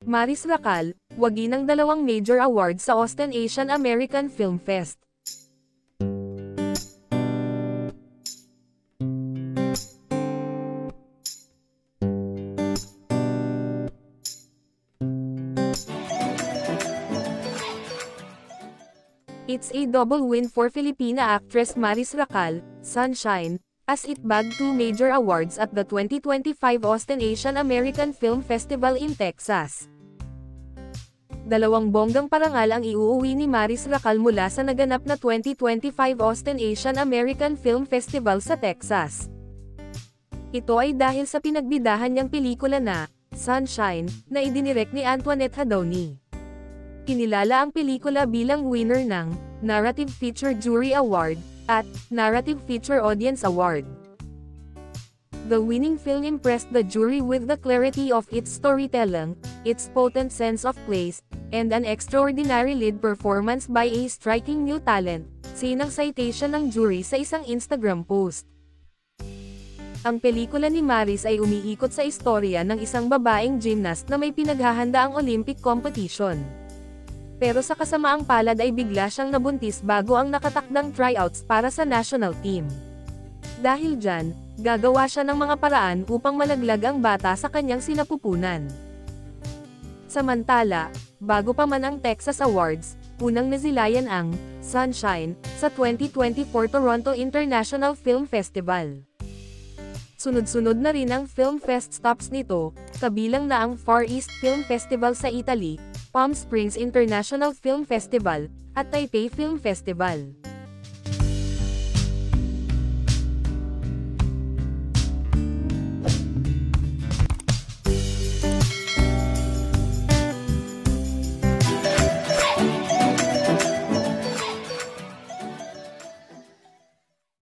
Maris Racal, wagi ng 2 major awards sa Austin Asian American Film Fest. It's a double win for Filipina actress Maris Racal, Sunshine, as it bagged 2 major awards at the 2025 Austin Asian American Film Festival in Texas. 2 bonggang parangal ang iuuwi ni Maris Racal mula sa naganap na 2025 Austin Asian American Film Festival sa Texas. Ito ay dahil sa pinagbidahan niyang pelikula na Sunshine, na idinirek ni Antoinette Hadowny. Kinilala ang pelikula bilang winner ng Narrative Feature Jury Award at Narrative Feature Audience Award. The winning film impressed the jury with the clarity of its storytelling, its potent sense of place, and an extraordinary lead performance by a striking new talent, sinang citation ng jury sa isang Instagram post. Ang pelikula ni Maris ay umiikot sa istorya ng isang babaeng gymnast na may pinaghahandaang Olympic competition. Pero sa kasamaang palad ay bigla siyang nabuntis bago ang nakatakdang tryouts para sa national team. Dahil dyan, gagawa siya ng mga paraan upang malaglag ang bata sa kanyang sinapupunan. Samantala, bago pa man ang Texas Awards, unang nazilayan ang Sunshine sa 2024 Toronto International Film Festival. Sunod-sunod na rin ang film fest stops nito, kabilang na ang Far East Film Festival sa Italy, Palm Springs International Film Festival, at Taipei Film Festival.